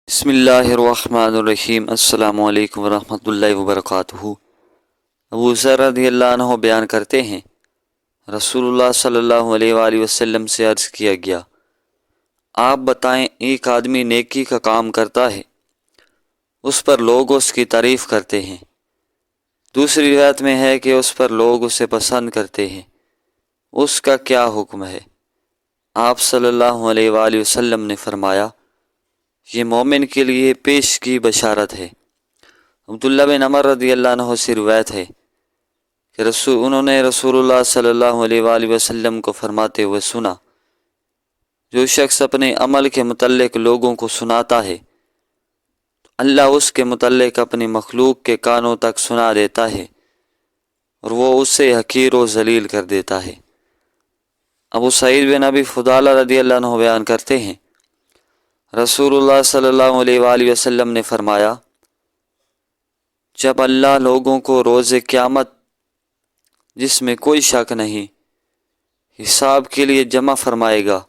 بسم اللہ الرحمن الرحیم۔ السلام علیکم ورحمۃ اللہ وبرکاتہ۔ ابو ذر رضی اللہ عنہ بیان کرتے ہیں، رسول اللہ صلی اللہ علیہ وآلہ وسلم سے عرض کیا گیا، آپ بتائیں، ایک آدمی نیکی کا کام کرتا ہے، اس پر لوگ اس کی تعریف کرتے ہیں، دوسری روایت میں ہے کہ اس پر لوگ اسے پسند کرتے ہیں، اس کا کیا حکم ہے؟ آپ صلی اللہ علیہ وآلہ وسلم نے فرمایا، یہ مومن کے لیے پیش کی بشارت ہے۔ عبداللہ بن عمر رضی اللہ عنہ سے روایت ہے کہ انہوں نے رسول اللہ صلی اللہ علیہ وآلہ وسلم کو فرماتے ہوئے سنا، جو شخص اپنے عمل کے متعلق لوگوں کو سناتا ہے، اللہ اس کے متعلق اپنی مخلوق کے کانوں تک سنا دیتا ہے اور وہ اسے حقیر و ذلیل کر دیتا ہے۔ ابو سعید بن ابی فضالہ رضی اللہ عنہ بیان کرتے ہیں، رسول اللہ صلی اللہ علیہ وآلہ وسلم نے فرمایا، جب اللہ لوگوں کو روز قیامت، جس میں کوئی شک نہیں، حساب کے لیے جمع فرمائے گا،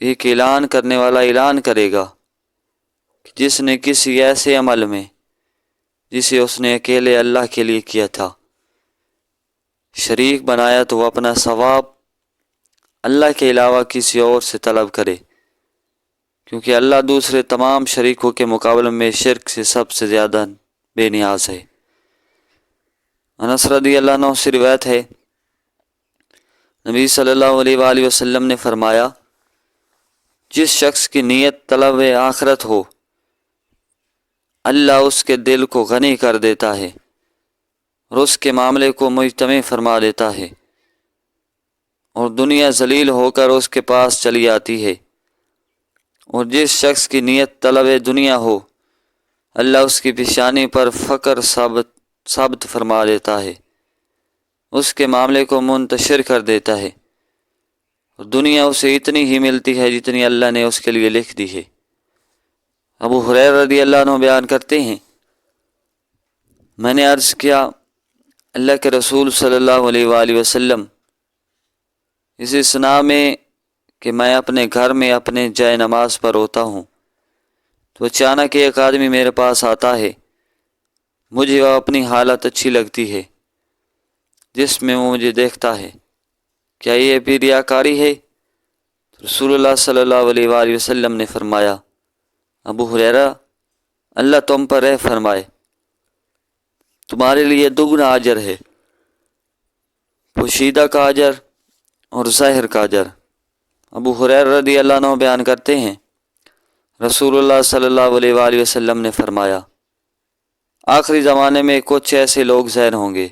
ایک اعلان کرنے والا اعلان کرے گا کہ جس نے کسی ایسے عمل میں جسے اس نے اکیلے اللہ کے لیے کیا تھا شریک بنایا، تو وہ اپنا ثواب اللہ کے علاوہ کسی اور سے طلب کرے، کیونکہ اللہ دوسرے تمام شریکوں کے مقابلے میں شرک سے سب سے زیادہ بے نیاز ہے۔ انس رضی اللہ عنہ سے روایت ہے، نبی صلی اللہ علیہ وآلہ وسلم نے فرمایا، جس شخص کی نیت طلب آخرت ہو، اللہ اس کے دل کو غنی کر دیتا ہے اور اس کے معاملے کو مجتمع فرما دیتا ہے، اور دنیا ذلیل ہو کر اس کے پاس چلی آتی ہے۔ اور جس شخص کی نیت طلب دنیا ہو، اللہ اس کی پیشانی پر فقر ثابت فرما دیتا ہے، اس کے معاملے کو منتشر کر دیتا ہے، اور دنیا اسے اتنی ہی ملتی ہے جتنی اللہ نے اس کے لیے لکھ دی ہے۔ ابو ہریرہ رضی اللہ عنہ بیان کرتے ہیں، میں نے عرض کیا، اللہ کے رسول صلی اللہ علیہ وآلہ وسلم، اس اثناء میں کہ میں اپنے گھر میں اپنے جائے نماز پر ہوتا ہوں، تو اچانک ایک آدمی میرے پاس آتا ہے، مجھے وہ اپنی حالت اچھی لگتی ہے جس میں وہ مجھے دیکھتا ہے، کیا یہ بھی ریاکاری ہے؟ رسول اللہ صلی اللہ علیہ وآلہ وسلم نے فرمایا، ابو ہریرہ، اللہ تم پر رحم فرمائے، تمہارے لیے دگنا اجر ہے، پوشیدہ کا اجر اور ظاہر کا اجر۔ ابو ہریرہ رضی اللہ عنہ بیان کرتے ہیں، رسول اللہ صلی اللہ علیہ وآلہ وسلم نے فرمایا، آخری زمانے میں کچھ ایسے لوگ ظاہر ہوں گے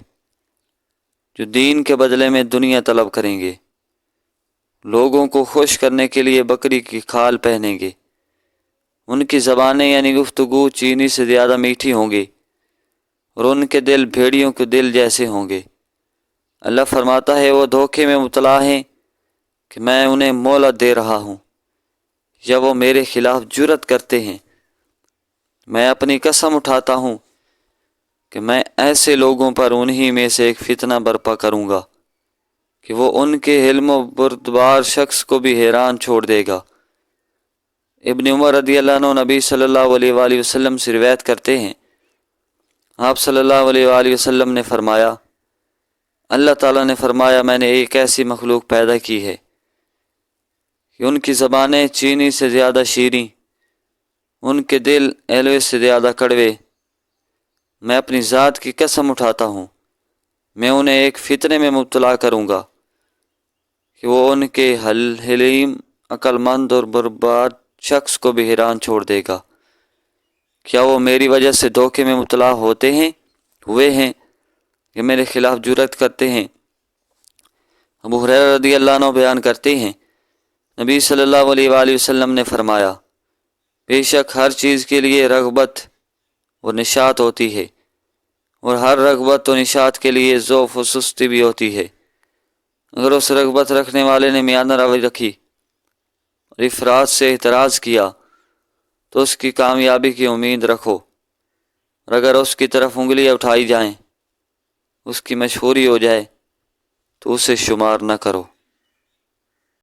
جو دین کے بدلے میں دنیا طلب کریں گے، لوگوں کو خوش کرنے کے لیے بکری کی کھال پہنیں گے، ان کی زبانیں یعنی گفتگو چینی سے زیادہ میٹھی ہوں گی، اور ان کے دل بھیڑیوں کے دل جیسے ہوں گے۔ اللہ فرماتا ہے، وہ دھوکے میں مبتلا ہیں کہ میں انہیں مہلت دے رہا ہوں، یا وہ میرے خلاف جرأت کرتے ہیں، میں اپنی قسم اٹھاتا ہوں کہ میں ایسے لوگوں پر انہی میں سے ایک فتنہ برپا کروں گا کہ وہ ان کے علم و بردبار شخص کو بھی حیران چھوڑ دے گا۔ ابن عمر رضی اللہ عنہ نبی صلی اللہ علیہ وآلہ وسلم سے روایت کرتے ہیں، آپ صلی اللہ علیہ وآلہ وسلم نے فرمایا، اللہ تعالیٰ نے فرمایا، میں نے ایک ایسی مخلوق پیدا کی ہے کہ ان کی زبانیں چینی سے زیادہ شیریں، ان کے دل ایلوے سے زیادہ کڑوے، میں اپنی ذات کی قسم اٹھاتا ہوں، میں انہیں ایک فتنے میں مبتلا کروں گا کہ وہ ان کے حلیم، عقل مند اور برباد شخص کو بھی حیران چھوڑ دے گا۔ کیا وہ میری وجہ سے دھوکے میں مبتلا ہوئے ہیں کہ میرے خلاف جرأت کرتے ہیں؟ ابو ہریرہ رضی اللہ عنہ بیان کرتے ہیں، نبی صلی اللہ علیہ وآلہ وسلم نے فرمایا، بے شک ہر چیز کے لیے رغبت اور نشاط ہوتی ہے، اور ہر رغبت و نشاط کے لیے ضعف و سستی بھی ہوتی ہے۔ اگر اس رغبت رکھنے والے نے میانہ روی رکھی اور افراط سے اعتراض کیا تو اس کی کامیابی کی امید رکھو، اور اگر اس کی طرف انگلیاں اٹھائی جائیں، اس کی مشہوری ہو جائے، تو اسے شمار نہ کرو۔